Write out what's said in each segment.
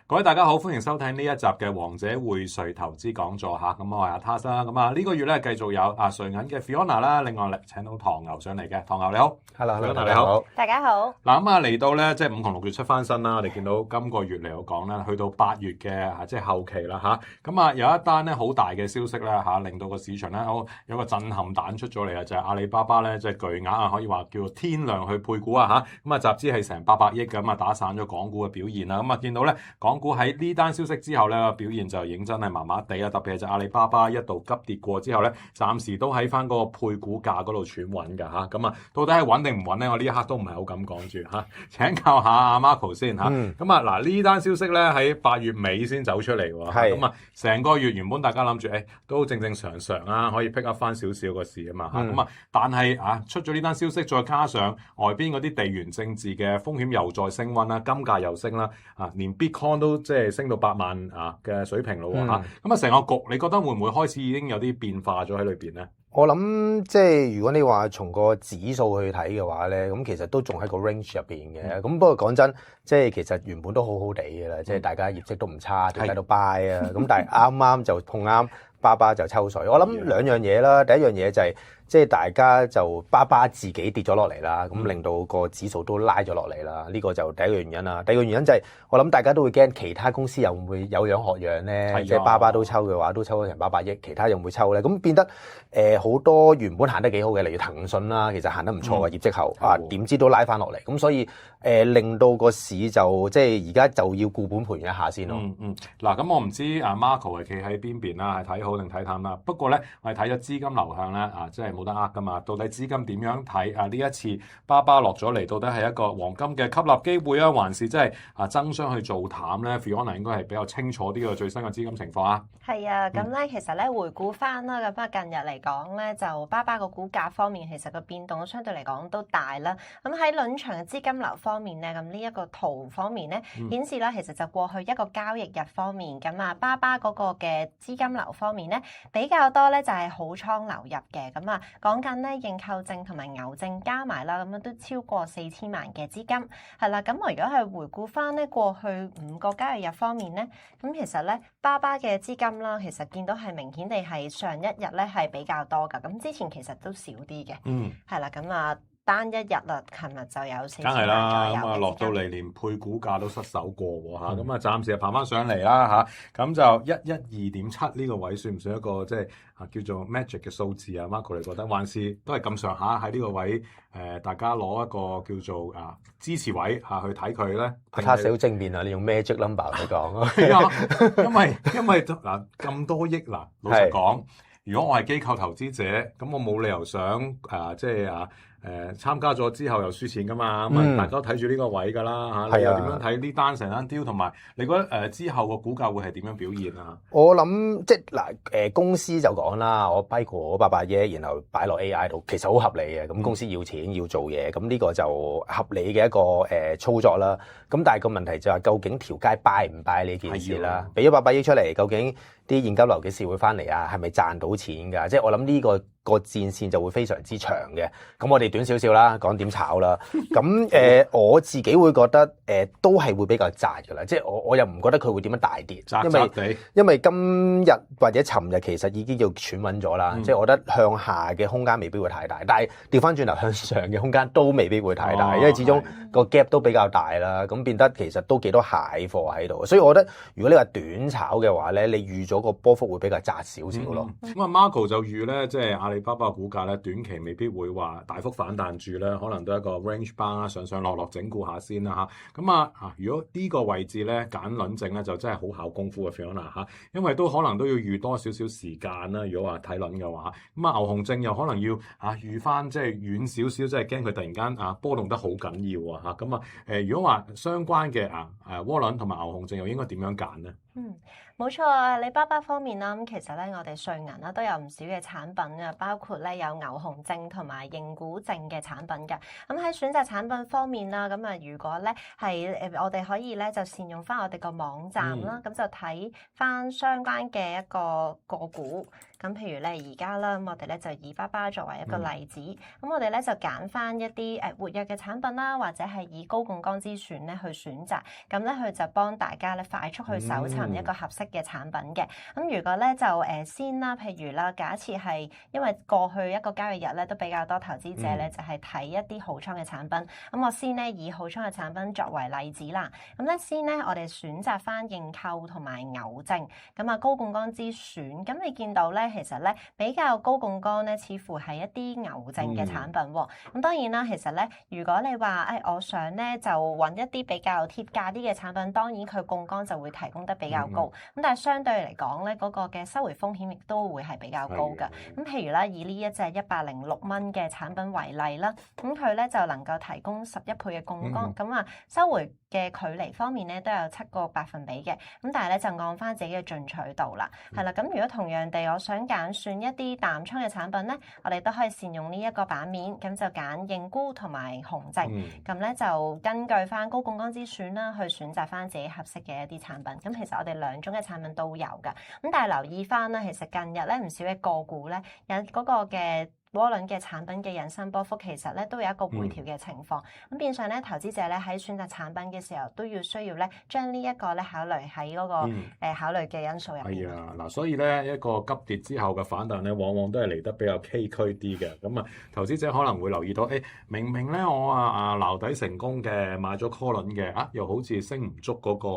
各位大家好，歡迎收睇呢一集嘅王者匯萃投資講座嚇。咁我係阿 Tas 啦。咁啊呢個月咧繼續有瑞銀嘅 Fiona 啦，另外請到唐牛上嚟嘅。唐牛你好 ，Hello， 你好，大家好。嗱咁嚟到咧即係5同6月出翻身啦。我哋見到今個月嚟講咧，去到8月嘅即係後期啦嚇。咁有一單咧好大嘅消息咧嚇，令到個市場咧有個震撼彈出咗嚟啊，就係阿里巴巴咧即係巨額啊，可以話叫天量去配股啊嚇。咁集資係成800億咁打散咗港股嘅表現啦。咁見到咧港股喺呢單消息之後咧表現就已經真係麻麻地啊，特別係就阿里巴巴一度急跌過之後咧，暫時都喺翻嗰個配股價嗰度喘穩㗎嚇。咁到底係穩定唔穩咧？我呢一刻都唔係好敢講住嚇。請教下阿 Marco 先嚇。嗱呢單消息咧喺8月尾先走出嚟喎。咁成個月原本大家諗住都正正常常啊，可以 pick up 翻少少個市啊嘛嚇。咁但係出咗呢單消息，再加上外邊嗰啲地緣政治嘅風險又再升溫啦，金價又升啦，連 Bitcoin 都即係升到8萬嘅水平咯喎。咁成個局，你覺得會唔會開始已經有啲變化咗喺裏邊咧？我諗即係如果你話從個指數去睇嘅話咧，咁其實都仲喺個 range 入邊嘅。咁不過講真，即係其實原本都好好地嘅啦，即係大家業績都唔差，大家都 buy 啊。咁但係啱啱就碰啱巴巴就抽水。我諗兩樣嘢啦，第一樣嘢就係即係大家就巴巴自己跌咗落嚟啦，咁令到個指數都拉咗落嚟啦。呢個就第一個原因啦。第二個原因就係我諗大家都會驚其他公司又會唔會有樣學樣咧？即係巴巴都抽嘅話，都抽咗成800億，其他又唔會抽咧？咁變得好多原本行得幾好嘅，例如騰訊啦，其實行得唔錯嘅業績後點知都拉翻落嚟。咁所以令到個市就即係而家就要固本培元一下先咯。嗱，咁我唔知Marco 係企喺邊邊啦，係睇好定睇淡啦。不過咧，我係睇咗資金流向咧即係冇得呃噶嘛。到底資金點樣睇呢一次巴巴落咗嚟，到底係一個黃金嘅吸納機會啊，還是即係爭相去做淡咧 ？Fiona 應該係比較清楚啲個最新嘅資金情況啊。係啊，咁咧其實咧回顧翻啦，咁近日嚟講咧，就巴巴個股價方面其實個變動相對嚟講都大啦。咁喺輪場嘅資金流方面咧，咁呢一個圖方面咧顯示啦，其實就過去一個交易日方面，咁巴巴嗰個嘅資金流方面咧比較多咧就係好倉流入嘅。咁講緊咧認購證同埋牛證加埋啦，咁都超過4000萬嘅資金係啦。咁我如果係回顧翻咧過去5個交易日方面咧，咁其實咧巴巴嘅資金啦，其實見到係明顯地係上一日咧係比較多噶，咁之前其實都少啲嘅。係啦，咁單一日啦，琴日就有4000萬左右嘅資金。梗係啦，咁落到嚟連配股價都失手過喎嚇，咁暫時爬翻上嚟啦嚇，咁就112.7呢個位算唔算一個即係叫做 magic 嘅數字啊 ？Marco 你覺得還是都係咁上下喺呢個位大家攞一個叫做支持位去睇佢咧？他寫好正面啊！你用 magic number 去講係啊，因為咁多億嗱，老實講，如果我係機構投資者，咁我冇理由想即係參加咗之後又輸錢噶嘛，咁大家都睇住呢個位噶啦嚇，你又點樣睇呢單成單 deal，同埋你覺得之後個股價會係點樣表現啊？我諗即係嗱公司就講啦，我批過800億，然後擺落 AI 度，其實好合理嘅。咁公司要錢要做嘢，咁呢個就合理嘅一個操作啦。咁但係個問題就係究竟條街 buy 唔 buy 呢件事啦？俾咗800億出嚟，究竟啲現金流幾時會翻嚟啊？係咪賺到錢㗎？即係我諗呢個戰線就會非常之長嘅。咁我哋短少少啦，講點炒啦。咁我自己會覺得都係會比較窄㗎啦。即係我又唔覺得佢會點樣大跌，因為今日或者尋日其實已經要喘穩咗啦。即係我覺得向下嘅空間未必會太大，但係調翻轉頭向上嘅空間都未必會太大，因為始終個 gap 都比較大啦。咁變得其實都幾多蟹貨喺度，所以我覺得如果你話短炒嘅話咧，你預咗個波幅會比較窄少少咯。咁Marco 就預咧，即係阿里巴巴嘅股價咧，短期未必會話大幅反彈住咧，可能都係一個 range bar 上上落落整固下先啦嚇。咁如果呢個位置咧揀輪證咧，就真係好考功夫嘅 Fiona 嚇，因為都可能都要預多少少時間啦。如果話睇輪嘅話，咁牛熊證又可能要預翻即係遠少少，即係驚佢突然間波動得好緊要啊嚇。咁如果話相關嘅窩輪同埋牛熊證又應該點樣揀咧？冇錯啊！阿里巴巴方面啦，咁其實咧我哋瑞銀啦都有唔少嘅產品啊，包括咧有牛熊證同埋認股證嘅產品嘅。咁喺選擇產品方面啦，咁啊如果咧係我哋可以咧就善用翻我哋個網站啦，咁就睇翻相關嘅一個個股。咁譬如咧而家啦，咁我哋咧就以巴巴作為一個例子，咁我哋咧就揀翻一啲活躍嘅產品啦，或者係以高槓桿之選咧去選擇，咁咧佢就幫大家咧快速去搜尋一個合適嘅產品嘅。咁如果咧就先啦，譬如啦，假設係因為過去一個交易日咧都比較多投資者咧就係睇一啲好倉嘅產品，咁我先咧以好倉嘅產品作為例子啦。咁咧先咧我哋選擇翻認購同埋牛證，咁啊高槓桿之選，咁你見到咧。其實咧比較高槓桿咧，似乎係一啲牛證嘅產品喎。咁當然啦，其實咧，如果你話我想咧就揾一啲比較貼價啲嘅產品，當然佢槓桿就會提供得比較高。咁但係相對嚟講咧，嗰個嘅收回風險亦都會係比較高㗎。咁譬如啦，以呢一隻106蚊嘅產品為例啦，咁佢咧就能夠提供11倍嘅槓桿，咁啊收回嘅距離方面咧都有7個百分比嘅。咁但係咧就按翻自己嘅進取度啦，係啦。咁如果同樣地，我想揀選一啲淡倉嘅產品咧，我哋都可以善用呢一個版面，咁就揀認沽同埋熊證，咁咧就根據翻高槓桿之選啦，去選擇翻自己合適嘅一啲產品。咁其實我哋兩種嘅產品都有㗎，咁但係留意翻啦，其實近日咧唔少嘅個股咧有嗰個嘅窩輪嘅產品嘅引伸波幅其實咧都有一個回調嘅情況，咁變相咧投資者咧喺選擇產品嘅時候都需要咧將呢一個咧考慮喺嗰個考慮嘅因素入邊。係啊，嗱，所以咧一個急跌之後嘅反彈咧，往往都係嚟得比較崎嶇啲嘅。咁啊，投資者可能會留意到，明明咧我撈底成功嘅，買咗 call 輪嘅，又好似升唔足嗰個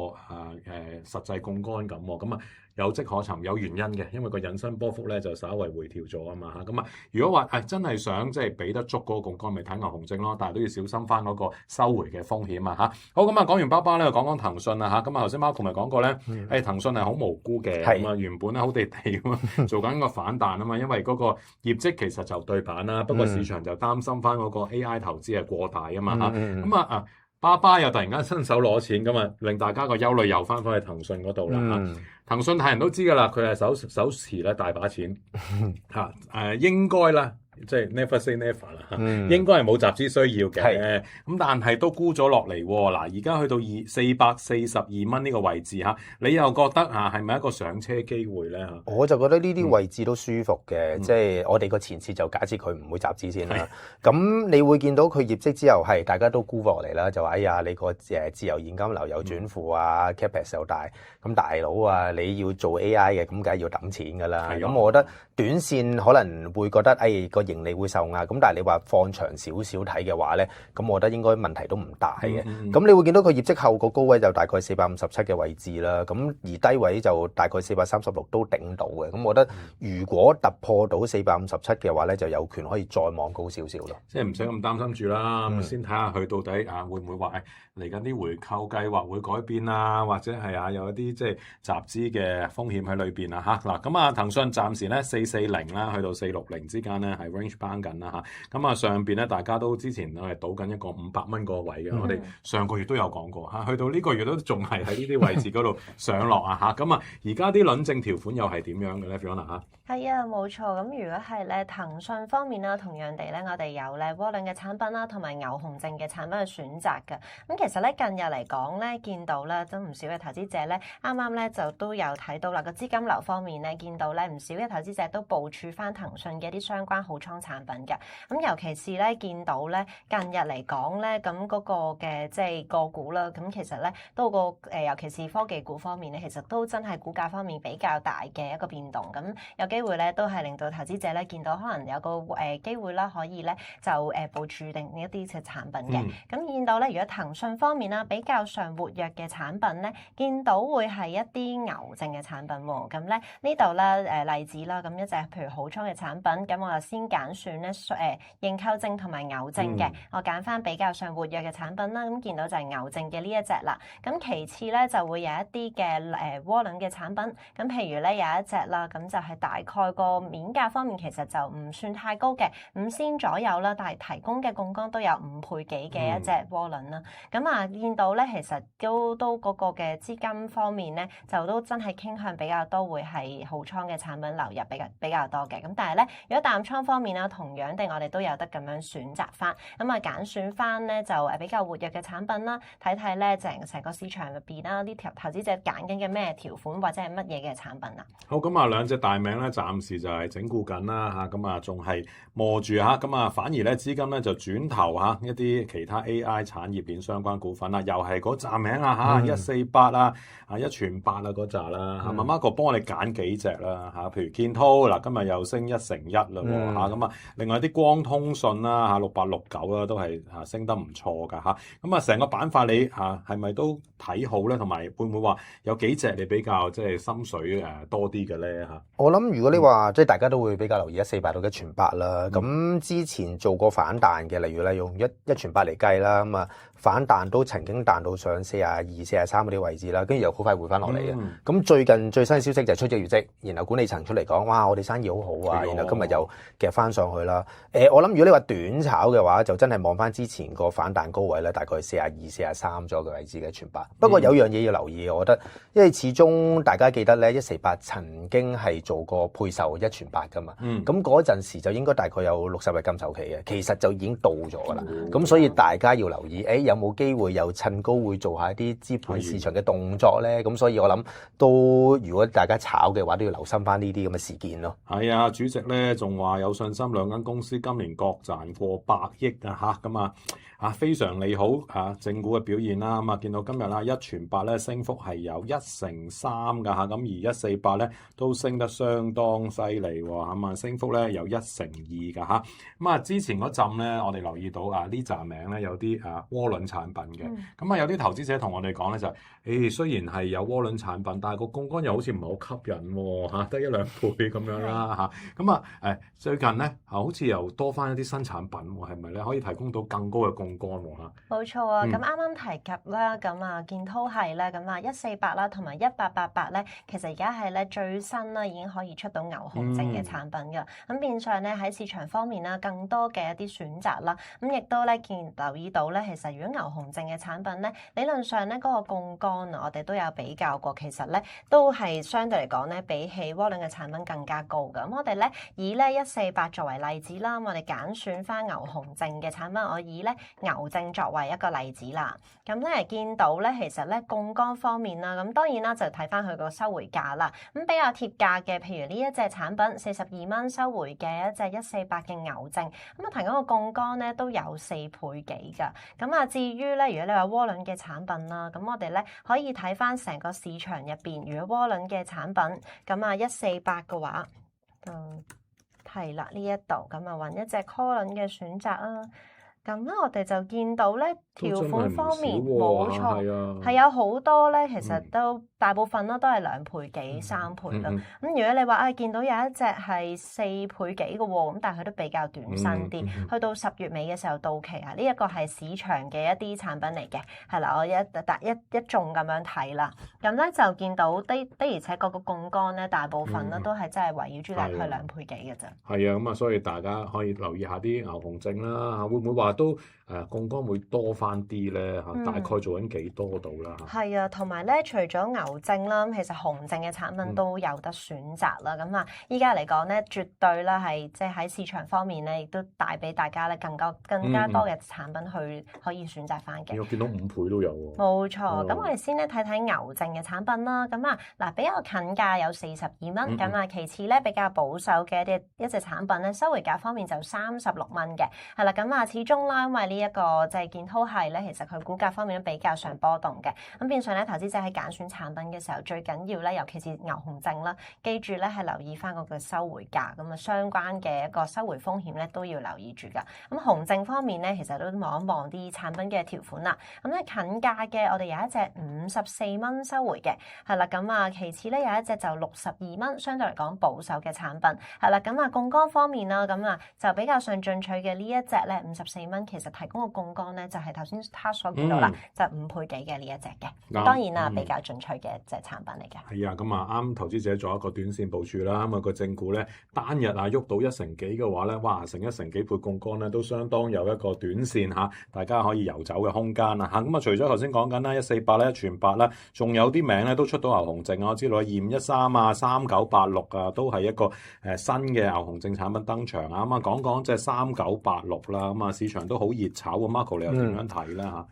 實際槓桿咁喎，咁啊。有跡可尋，有原因嘅，因為個引伸波幅咧就稍為回調咗啊嘛嚇，咁啊，如果話真係想即係俾得足嗰個槓桿，咪睇牛熊證咯，但係都要小心翻嗰個收回嘅風險啊嚇。好，咁啊，講完巴巴咧，講講騰訊啦嚇，咁啊頭先 Marco 咪講過咧，騰訊係好無辜嘅，咁啊原本咧好地地咁啊做緊個反彈啊嘛，因為嗰個業績其實就對版啦，不過市場就擔心翻嗰個 AI 投資係過大啊嘛嚇，咁啊巴巴又突然間伸手攞錢咁啊，令大家個憂慮又翻返去騰訊嗰度啦嚇。騰訊係人都知㗎啦，佢係手持咧大把錢嚇，應該啦。即係 never say never 啦，應該係冇集資需要嘅，咁但係都沽咗落嚟喎。嗱，而家去到442蚊呢個位置嚇，你又覺得係咪一個上車機會咧？我就覺得呢啲位置都舒服嘅，即係我哋個前設就假設佢唔會集資先啦。咁你會見到佢業績之後係大家都沽落嚟啦，就話哎呀你個自由現金流有轉負啊，capex 又大，咁大佬啊你要做 AI 嘅，咁梗係要揼錢㗎啦。咁我覺得短線可能會覺得個盈利會受壓，咁但係你話放長少少睇嘅話咧，咁我覺得應該問題都唔大嘅。咁你會見到佢業績後個高位就大概457嘅位置啦，咁而低位就大概436都頂到嘅。咁我覺得如果突破到457嘅話咧，就有權可以再望高少少咯。即係唔使咁擔心住啦，先睇下佢到底會唔會話嚟緊啲回購計劃會改變啊，或者係有一啲即係集資嘅風險喺裏邊啊嚇。嗱，咁啊騰訊暫時咧440啦，去到460之間咧係 range bound 緊啦嚇。咁啊上邊咧大家都之前我係賭緊一個500蚊個位嘅，我哋上個月都有講過嚇，去到呢個月都仲係喺呢啲位置嗰度上落啊嚇。咁啊而家啲輪證條款又係點樣嘅咧 Fiona 嚇？係啊，冇錯。咁如果係咧騰訊方面啦，同樣地咧，我哋有咧窩輪嘅產品啦，同埋牛熊證嘅產品去選擇嘅。咁其實咧近日嚟講咧，見到咧都唔少嘅投資者咧，啱啱咧就都有睇到啦。個資金流方面咧，見到咧唔少嘅投資者都部署翻騰訊嘅一啲相關好倉產品嘅。咁尤其是咧見到咧近日嚟講咧，咁嗰個嘅即係個股啦，咁其實咧都尤其是科技股方面咧，其實都真係股價方面比較大嘅一個變動。咁有機會咧都係令到投資者咧見到可能有個機會啦，可以咧就部署定一啲嘅產品嘅。咁見到咧，如果騰訊方面啦比較上活躍嘅產品咧，見到會係一啲牛證嘅產品喎。咁咧呢度咧例子啦，咁一隻譬如好倉嘅產品，咁我就先揀揀選咧認購證同埋牛證嘅，我揀翻比較上活躍嘅產品啦。咁見到就係牛證嘅呢一隻啦。咁其次咧就會有一啲嘅窩輪嘅產品。咁譬如咧有一隻啦，咁就係大概個面價方面其實就唔算太高嘅，5仙左右啦，但係提供嘅槓桿都有5倍幾嘅一隻窩輪啦。咁啊見到咧其實都嗰個嘅資金方面咧就都真係傾向比較多會係好倉嘅產品流入比較多嘅。咁但係咧如果淡倉方面啦，同樣地我哋都有得咁樣選擇翻，咁啊揀選翻咧就比較活躍嘅產品啦，睇睇咧成個市場入邊啦，啲投資者揀緊嘅咩條款或者係乜嘢嘅產品啊？好，咁啊兩隻大名咧暫時就係整固緊啦嚇，咁啊仲係磨住嚇，咁啊反而咧資金咧就轉投嚇一啲其他 AI 產業鏈相關股份啦，又係嗰紮名啊嚇，148啊，1全8啊嗰紮啦嚇，慢慢個幫我哋揀幾隻啦嚇，譬如建滔嗱今日又升1成1啦喎嚇，咁啊另外啲光通訊啦嚇6869啦都係升得唔錯㗎嚇，咁啊成個板塊你嚇係咪都睇好咧？同埋會唔會話有幾隻你比較即係心水多啲嘅咧嚇？我諗如果你話即係大家都會比較留意148到1全8啦，咁之前做過反彈嘅，例如咧用1全8嚟計啦，咁啊反彈都曾經彈到上42、43嗰啲位置啦，跟住又好快回翻落嚟嘅。咁最近最新消息就係出咗業績，然後管理層出嚟講，哇我哋生意好好啊，然後今日又夾翻上去啦。我諗如果你話短炒嘅話，就真係望翻之前個反彈高位咧，大概42、43咗嘅位置嘅1全8。不過有樣嘢要留意，我覺得，因為始終大家記得咧148曾經係做過配售1全8噶嘛，咁嗰陣時就應該大概有60日禁售期嘅，其實就已經到咗噶啦。咁所以大家要留意，有冇機會又趁高會做下一啲資本市場嘅動作咧？咁所以我諗都如果大家炒嘅話，都要留心翻呢啲咁嘅事件咯。係啊，主席咧仲話有信心兩間公司今年各賺過100億啊嚇，咁啊非常利好正股嘅表現啦。咁啊見到今日啦1全8咧升幅係有1成3㗎嚇，咁而148咧都升得相當犀利喎，咁啊升幅咧有1成2㗎嚇。咁啊之前嗰陣咧我哋留意到呢紮名咧有啲窩輪產品嘅，咁有啲投資者同我哋講咧就係，雖然係有窩輪產品，但係個槓桿又好似唔係好吸引喎，得1-2倍咁樣啦嚇。咁最近咧好似又多翻一啲新產品喎，係咪咧可以提供到更高嘅槓桿喎嚇？冇錯啊，咁啱啱提及啦，咁建滔係咧，咁148啦，同埋1888咧，其實而家係咧最新啦，已經可以出到牛熊證嘅產品㗎。咁變相咧喺市場方面啦，更多嘅一啲選擇啦，咁亦都咧留意到咧，其實如果牛熊證嘅產品咧，理論上咧嗰個槓桿我哋都有比較過，其實咧都係相對嚟講咧，比起窩輪嘅產品更加高㗎。咁我哋咧以咧148作為例子啦，我哋揀選翻牛熊證嘅產品，我以咧牛證作為一個例子啦。咁咧見到咧，其實咧槓桿方面啦，咁當然啦就睇翻佢個收回價啦。咁比較貼價嘅，譬如呢一隻產品42蚊收回嘅一隻148嘅牛證，咁啊提供個槓桿咧都有4倍幾㗎。咁至於咧，如果你話窩輪嘅產品啦，咁我哋咧可以睇翻成個市場入邊，如果窩輪嘅產品，咁148嘅話，係啦呢一度，咁揾一隻 call 輪嘅選擇啊。咁咧，我哋就見到咧條款方面冇錯，係有好多咧，其實都大部分啦，都係2倍幾、3倍啦。咁如果你話見到有一隻係4倍幾嘅喎，咁但係佢都比較短身啲，去到10月尾嘅時候到期啊。呢一個係市場嘅一啲產品嚟嘅，係啦，我一眾咁樣睇啦。咁咧就見到的而且確個槓桿咧，大部分咧都係真係圍繞住大概2倍幾嘅啫。係啊，咁所以大家可以留意下啲牛熊證啦，會唔會話都槓桿會多翻啲咧嚇？大概做緊幾多度啦？係啊，同埋咧，除咗牛證啦，其實熊證嘅產品都有得選擇啦。咁依家嚟講咧，絕對咧係即係喺市場方面咧，亦都帶俾大家咧更加多嘅產品去可以選擇翻嘅。我見到5倍都有喎。冇錯，咁我哋先咧睇睇牛證嘅產品啦。咁比較近價有42蚊，咁其次咧比較保守嘅一隻產品咧，收回價方面就36蚊嘅，係啦。咁始終中啦，因為呢一個即係健康係咧，其實佢股價方面都比較上波動嘅。咁變相咧，投資者喺揀選產品嘅時候，最緊要咧，尤其是牛熊證啦，記住咧係留意翻嗰個收回價，咁啊相關嘅一個收回風險咧都要留意住噶。咁熊證方面咧，其實都望一望啲產品嘅條款啦。咁咧近價嘅，我哋有一隻54蚊收回嘅，係啦。咁啊，其次咧有一隻就62蚊，相對嚟講保守嘅產品，係啦。咁啊，槓桿方面啦，咁啊就比較上進取嘅呢一隻咧54蚊，其實提供個槓桿咧就係頭先他所見到啦，就5倍幾嘅呢一隻嘅。當然啦，比較進取嘅一隻產品嚟嘅。係啊，咁啊啱投資者做一個短線部署啦。咁啊個正股咧單日啊喐到1成幾嘅話咧，哇成1成幾倍槓桿咧都相當有一個短線嚇，大家可以遊走嘅空間啊嚇。咁啊除咗頭先講緊啦148咧1全8啦，仲有啲名咧都出到牛熊證啊，我知道2513啊3986啊都係一個新嘅牛熊證產品登場啊。咁啊講講即係3986啦，咁啊市場都好熱炒啊。Marco 你又點樣睇咧嚇？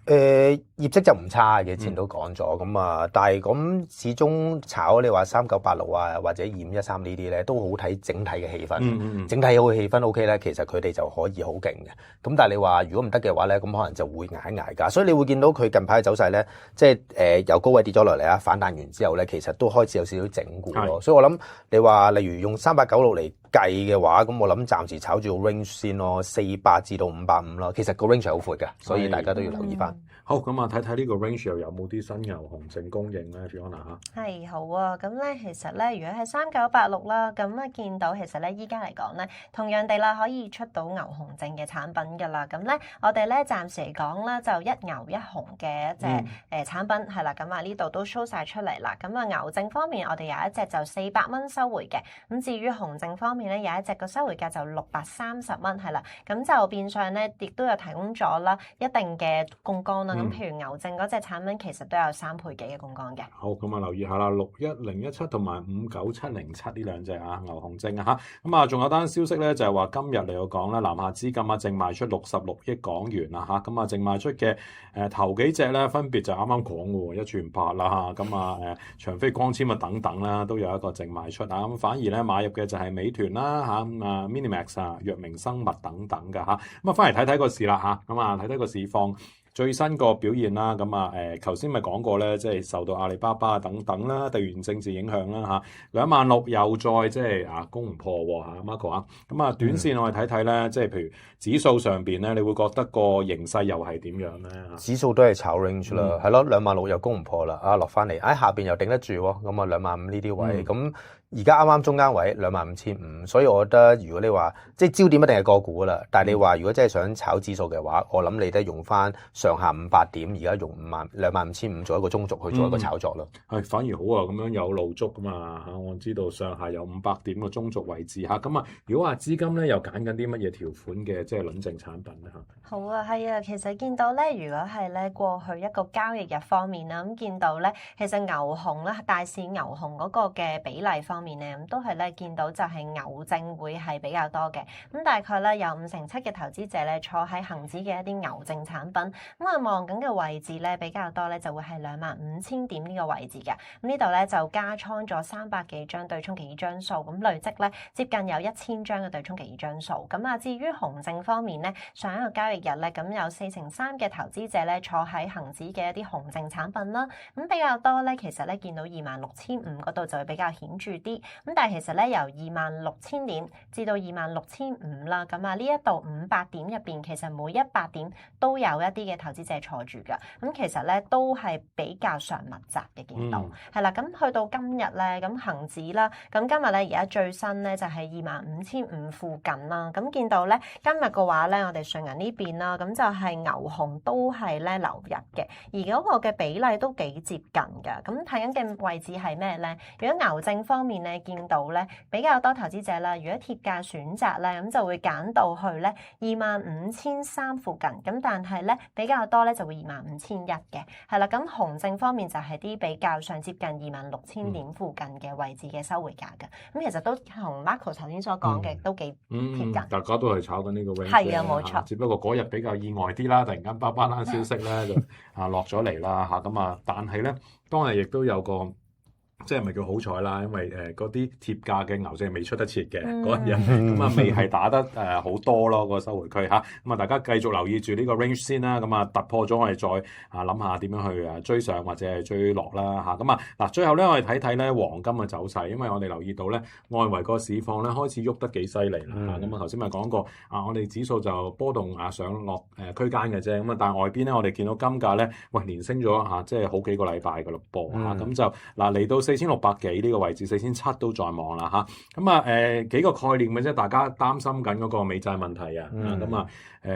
業績就唔差嘅，之前都講咗咁啊，但係咁始終炒你話3986啊或者2513呢啲咧，都好睇整體嘅氣氛。整體好氣氛 OK 咧，其實佢哋就可以好勁嘅。咁但係你話如果唔得嘅話咧，咁可能就會捱價。所以你會見到佢近排嘅走勢咧，即係由高位跌咗落嚟啊，反彈完之後咧，其實都開始有少少整固咯。所以我諗你話例如用3896嚟計嘅話，咁我諗暫時炒住個 range 先咯，48至到550咯。其實個 range 係好闊嘅，所以大家都要留意翻。好，咁啊睇睇呢個 range 又有冇啲新牛熊證供應咧 Fiona 嚇？係好啊，咁咧其實咧，如果係3986啦，咁啊見到其實咧依家嚟講咧，同樣地啦，可以出到牛熊證嘅產品㗎啦。咁咧我哋咧暫時嚟講咧，就一牛一熊嘅一隻產品係啦。咁啊呢度都 show 晒出嚟啦。咁啊牛證方面，我哋有一隻就400蚊收回嘅。咁至於熊證方面咧，有一隻個收回價就630蚊係啦。咁就變相咧，亦都有提供咗啦一定嘅槓桿啦。咁譬如牛證嗰隻產品其實都有3倍幾嘅槓桿嘅。好，咁啊留意下啦，61017同埋59707呢兩隻啊牛熊證啊嚇。咁啊仲有單消息咧，就係話今日嚟講咧，南下資金啊淨賣出66億港元啦嚇。咁啊淨賣出嘅頭幾隻咧，分別就啱啱講嘅喎1全8啦嚇。咁啊長飛光纖啊等等啦，都有一個淨賣出啊。咁反而咧買入嘅就係美團啦嚇，咁啊 Minimax 啊藥明生物等等嘅嚇。咁啊翻嚟睇睇個市啦嚇，咁啊睇睇個市況。最新個表現啦，咁啊頭先咪講過咧，即係受到阿里巴巴等等啦、地緣政治影響啦嚇，26,000又再即係攻唔破喎嚇 Marco 啊，咁啊短線我哋睇睇咧，即係譬如指數上邊咧，你會覺得個形勢又係點樣咧？指數都係炒 range 啦，係咯26,000又攻唔破啦，落翻嚟，下邊又頂得住喎，咁啊25,000呢啲位咁。而家啱啱中間位25,500，所以我覺得如果你話即係焦點一定係個股噶啦，但係你話如果真係想炒指數嘅話，我諗你都用翻上下500點，而家用25,500做一個中軸去做一個炒作咯。係反而好啊，咁樣有路足噶嘛嚇，我知道上下有500點嘅中軸位置嚇，咁啊如果話資金咧又揀緊啲乜嘢條款嘅即係輪證產品咧嚇？好啊，係啊，其實見到咧，如果係咧過去一個交易日方面啦，咁見到咧，其實牛熊啦，大市牛熊嗰個嘅比例方面咧，咁都係咧見到就係牛證會係比較多嘅，咁大概咧有57%嘅投資者咧坐喺恒指嘅一啲牛證產品，咁啊望緊嘅位置咧比較多咧就會係25,000點呢個位置嘅，咁呢度咧就加倉咗300幾張對沖期張數，咁累積咧接近有1000張嘅對沖期張數，咁啊至於熊證方面咧，上一個交易日咧，咁有43%嘅投資者咧坐喺恒指嘅一啲熊證產品啦，咁比較多咧，其實咧見到26,500嗰度就會比較顯著啲，咁但係其實咧由26,000點至到26,500啦，咁啊呢一度500點入邊，其實每100點都有一啲嘅投資者坐住噶，咁其實咧都係比較上密集嘅見到，係啦，咁去到今日咧，咁恒指啦，咁今日咧而家最新咧就係25,500附近啦，咁見到咧今日嘅話咧，我哋瑞銀呢邊啦，咁就係牛熊都係咧流入嘅，而嗰個嘅比例都幾接近㗎。咁睇緊嘅位置係咩咧？如果牛證方面咧，見到咧比較多投資者啦，如果貼價選擇咧，咁就會揀到去咧25,300附近。咁但係咧比較多咧就會25,100嘅，係啦。咁熊證方面就係啲比較上接近26,000點附近嘅位置嘅收回價嘅。咁其實都同 Marco 頭先所講嘅都幾貼近。大家都係炒緊呢個 range。係啊，冇錯。只不過嗰日比較意外啲啦，突然間巴巴單消息咧就落咗嚟啦嚇，咁啊，但係咧當日亦都有個即係咪叫好彩啦？因為嗰啲貼價嘅牛證未出得切嘅嗯嗰日，咁啊未係打得好多咯個收回區嚇。咁啊大家繼續留意住呢個 range 先啦。咁啊突破咗我哋再諗下點樣去追上或者係追落啦嚇。咁啊嗱，最後咧我哋睇睇咧黃金嘅走勢，因為我哋留意到咧外圍個市況咧開始喐得幾犀利啦嚇。咁啊頭先咪講過我哋指數就波動上落區間嘅啫。咁啊但係外邊咧我哋見到金價咧連升咗嚇，即係好幾個禮拜㗎咯噃嚇。咁就嗱嚟到4600幾呢個位置，4700都在望啦嚇。咁啊幾個概念嘅啫，大家擔心緊嗰個美債問題啊。咁啊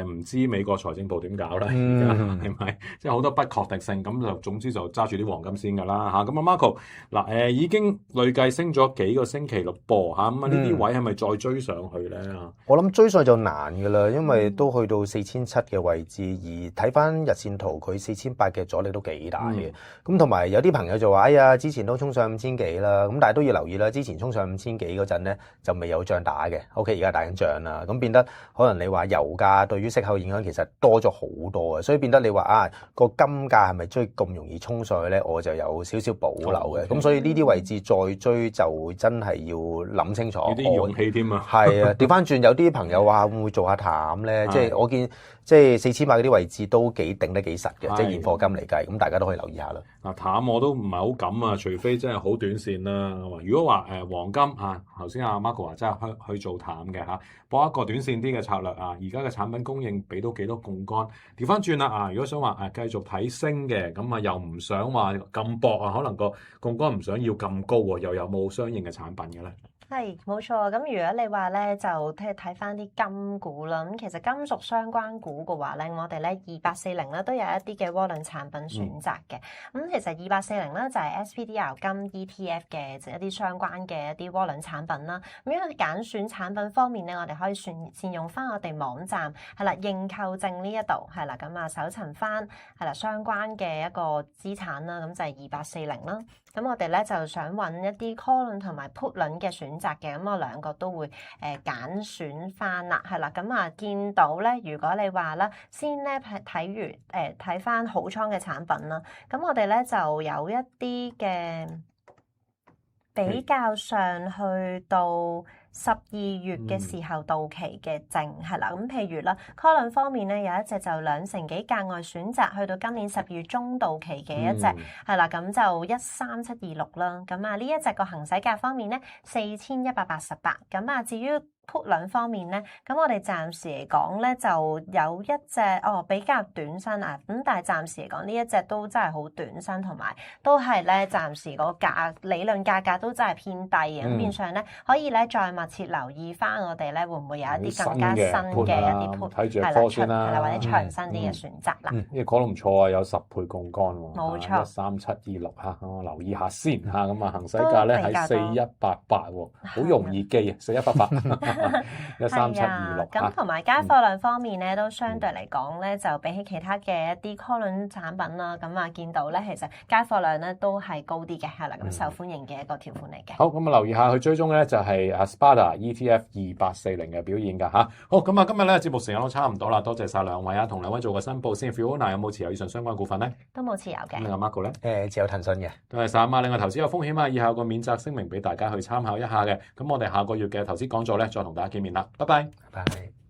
唔知美國財政部點搞啦？而家係咪即係好多不確定性？咁就總之就揸住啲黃金先㗎啦嚇。咁啊 Marco 嗱已經累計升咗幾個星期咯噃嚇。咁啊呢啲位係咪再追上去咧？我諗追上去就難㗎啦，因為都去到4700嘅位置，而睇翻日線圖佢4800嘅阻力都幾大嘅。咁同埋有啲朋友就話：哎呀，之前都衝上5000幾啦。咁但係都要留意啦，之前衝上5000幾嗰陣咧就未有仗打嘅。OK， 而家打緊仗啦，咁變得可能你話油價對於息口影響其實多咗好多啊，所以變得你話個金價係咪追咁容易衝上去咧？我就有少少保留嘅。咁所以呢啲位置再追就真係要諗清楚。有啲勇氣添啊！係啊，調翻轉有啲朋友話會唔會做下淡咧？即係我見即係4800嗰啲位置都頂得幾實嘅，即係現貨金嚟計，咁大家都可以留意下啦。淡我都唔係好敢啊，除非真係好短線啦。如果話黃金頭先阿 Marco 話真係去做淡嘅播一個短線啲嘅策略而家嘅產品供應俾到幾多槓桿？調翻轉啦如果想話繼續睇升嘅，咁又唔想話咁薄可能個槓桿唔想要咁高喎，又有冇相應嘅產品嘅咧？係冇錯，咁如果你話咧就睇翻啲金股啦，咁其實金屬相關股嘅話咧，我哋咧2840咧都有一啲嘅窩輪產品選擇嘅。咁其實2840咧就係 SPDR 金 ETF 嘅一啲相關嘅一啲窩輪產品啦。咁因為揀選產品方面咧，我哋可以善用翻我哋網站係啦認購證呢一度係啦，咁搜尋翻係啦相關嘅一個資產啦，咁就係2840啦。咁我哋咧就想揾一啲 call 輪同埋 put 輪嘅選擇嘅，咁我兩個都會揀選翻啦，係啦，咁見到咧，如果你話啦，先咧睇完睇翻好倉嘅產品啦，咁我哋咧就有一啲嘅比較上去到12月嘅時候到期嘅證係啦，咁譬如啦 call 輪方面咧有一隻就2成幾格外選擇，去到今年12月中到期嘅一隻係啦，咁就13726啦，咁呢一隻個行使價方面咧4188，咁至於put 輪方面咧，咁我哋暫時嚟講咧就有一隻比較短身咁但係暫時嚟講呢一隻都真係好短身，同埋都係咧暫時個理論價格都真係偏低嘅，咁變相咧可以咧再密切留意翻我哋咧會唔會有一啲更加新嘅一啲 put 睇住科先啦，係啦或者長身啲嘅選擇啦。呢個講得唔錯有10倍槓桿喎，冇錯13726我留意下先咁行使價咧係4188喎，好容易記4188。13726咁同埋加貨量方面咧，都相對嚟講咧，就比起其他嘅一啲 call 輪產品啦，咁見到咧，其實加貨量咧都係高啲嘅，係啦，咁受歡迎嘅一個條款嚟嘅。好，咁留意下去追蹤咧，就係Spada ETF 2840嘅表現㗎嚇。好，咁今日咧節目時間都差唔多啦，多謝晒兩位同兩位做個申報先。Fiona 有冇持有以上相關股份咧？都冇持有嘅。咁阿 Marco 咧？持有騰訊嘅。多謝晒另外投資有風險以下有個免責聲明俾大家去參考一下嘅。咁我哋下個月嘅投資講座咧，再同大家見面啦，拜拜。拜拜。